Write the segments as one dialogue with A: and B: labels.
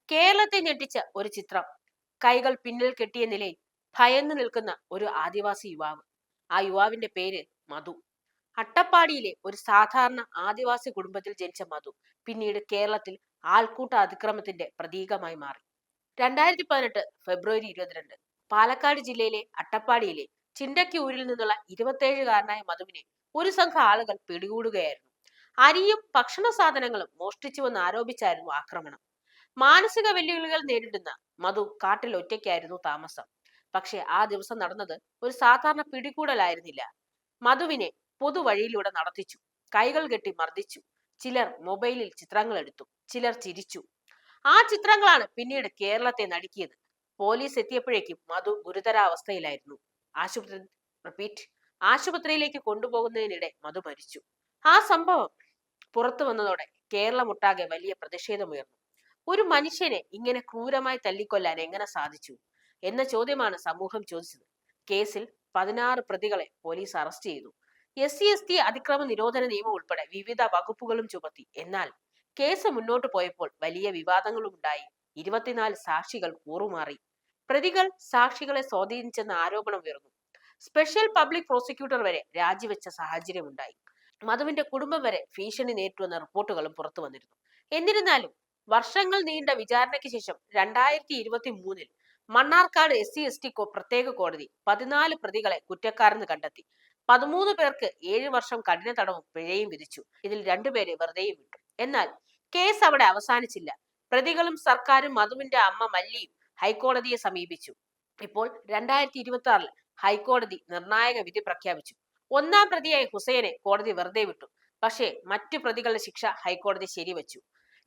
A: കേരളത്തെ ഞെട്ടിച്ച ഒരു ചിത്രം. കൈകൾ പിന്നിൽ കെട്ടിയ നിലയിൽ ഭയന്നു നിൽക്കുന്ന ഒരു ആദിവാസി യുവാവ്. ആ യുവാവിന്റെ പേര് മധു. അട്ടപ്പാടിയിലെ ഒരു സാധാരണ ആദിവാസി കുടുംബത്തിൽ ജനിച്ച മധു പിന്നീട് കേരളത്തിൽ ആൾക്കൂട്ട അതിക്രമത്തിന്റെ പ്രതീകമായി മാറി. 2018 ഫെബ്രുവരി 22 പാലക്കാട് ജില്ലയിലെ അട്ടപ്പാടിയിലെ ചിണ്ടക്കിയൂരിൽ നിന്നുള്ള 27-കാരനായ മധുവിനെ ഒരു സംഘം ആളുകൾ പിടികൂടുകയായിരുന്നു. അരിയും ഭക്ഷണ സാധനങ്ങളും മോഷ്ടിച്ചുവെന്ന് ആരോപിച്ചായിരുന്നു ആക്രമണം. മാനസിക വെല്ലുവിളികൾ നേരിടുന്ന മധു കാട്ടിൽ ഒറ്റയ്ക്കായിരുന്നു താമസം. പക്ഷെ ആ ദിവസം നടന്നത് ഒരു സാധാരണ പിടികൂടലായിരുന്നില്ല. മധുവിനെ പൊതുവഴിയിലൂടെ നടത്തിച്ചു, കൈകൾ കെട്ടി മർദ്ദിച്ചു. ചിലർ മൊബൈലിൽ ചിത്രങ്ങൾ എടുത്തു, ചിലർ ചിരിച്ചു. ആ ചിത്രങ്ങളാണ് പിന്നീട് കേരളത്തെ നടുക്കിയത്. പോലീസ് എത്തിയപ്പോഴേക്കും മധു ഗുരുതരാവസ്ഥയിലായിരുന്നു. ആശുപത്രി റിപ്പീറ്റ് ആശുപത്രിയിലേക്ക് കൊണ്ടുപോകുന്നതിനിടെ മധു മരിച്ചു. ആ സംഭവം പുറത്തു വന്നതോടെ കേരളമൊട്ടാകെ വലിയ പ്രതിഷേധമുയർന്നു. ഒരു മനുഷ്യനെ ഇങ്ങനെ ക്രൂരമായി തല്ലിക്കൊല്ലാൻ എങ്ങനെ സാധിച്ചു എന്ന ചോദ്യമാണ് സമൂഹം ചോദിച്ചത്. കേസിൽ 16 പ്രതികളെ പോലീസ് അറസ്റ്റ് ചെയ്തു. SC/ST അതിക്രമ നിരോധന നിയമം ഉൾപ്പെടെ വിവിധ വകുപ്പുകളും ചുമത്തി. എന്നാൽ കേസ് മുന്നോട്ട് പോയപ്പോൾ വലിയ വിവാദങ്ങളും ഉണ്ടായി. 24 സാക്ഷികൾ കൂറുമാറി. പ്രതികൾ സാക്ഷികളെ സ്വാധീനിച്ചെന്ന ആരോപണം ഉയർന്നു. സ്പെഷ്യൽ പബ്ലിക് പ്രോസിക്യൂട്ടർ വരെ രാജിവെച്ച സാഹചര്യമുണ്ടായി. മധുവിന്റെ കുടുംബം വരെ ഭീഷണി നേരിട്ടുവെന്ന റിപ്പോർട്ടുകളും പുറത്തു വന്നിരുന്നു. എന്നിരുന്നാലും വർഷങ്ങൾ നീണ്ട വിചാരണയ്ക്ക് ശേഷം 2023 മണ്ണാർക്കാട് SC/ST പ്രത്യേക കോടതി 14 പ്രതികളെ കുറ്റക്കാരെന്ന് കണ്ടെത്തി. 13 പേർക്ക് 7 വർഷം കഠിന തടവും പിഴയും വിധിച്ചു. ഇതിൽ 2 പേരെ വെറുതെയും വിട്ടു. എന്നാൽ കേസ് അവിടെ അവസാനിച്ചില്ല. പ്രതികളും സർക്കാരും മധുവിന്റെ അമ്മ മല്ലിയും ഹൈക്കോടതിയെ സമീപിച്ചു. ഇപ്പോൾ 2026 ഹൈക്കോടതി നിർണായക വിധി പ്രഖ്യാപിച്ചു. 1-ാം പ്രതിയായ ഹുസൈനെ കോടതി വെറുതെ വിട്ടു. പക്ഷേ മറ്റു പ്രതികളുടെ ശിക്ഷ ഹൈക്കോടതി ശരിവച്ചു.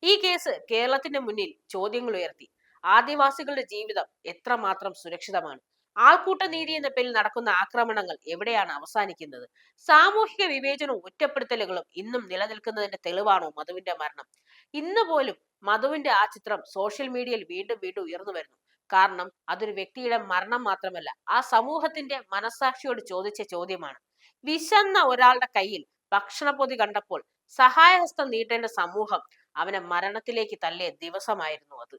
A: ഈ കേസ് കേരളത്തിന്റെ മുന്നിൽ ചോദ്യങ്ങൾ ഉയർത്തി. ആദിവാസികളുടെ ജീവിതം എത്രമാത്രം സുരക്ഷിതമാണ്? ആൾക്കൂട്ട നീതി എന്ന പേരിൽ നടക്കുന്ന ആക്രമണങ്ങൾ എവിടെയാണ് അവസാനിക്കുന്നത്? സാമൂഹിക വിവേചനവും ഒറ്റപ്പെടുത്തലുകളും ഇന്നും നിലനിൽക്കുന്നതിന്റെ തെളിവാണോ മധുവിന്റെ മരണം? ഇന്ന് പോലും മധുവിന്റെ ആ ചിത്രം സോഷ്യൽ മീഡിയയിൽ വീണ്ടും വീണ്ടും ഉയർന്നു വരുന്നു. കാരണം അതൊരു വ്യക്തിയുടെ മരണം മാത്രമല്ല, ആ സമൂഹത്തിന്റെ മനസാക്ഷിയോട് ചോദിച്ച ചോദ്യമാണ്. വിശന്ന ഒരാളുടെ കയ്യിൽ ഭക്ഷണപ്പൊതി കണ്ടപ്പോൾ സഹായഹസ്തം നീട്ടേണ്ട സമൂഹം അവനെ മരണത്തിലേക്ക് തള്ളിയ ദിവസമായിരുന്നു അത്.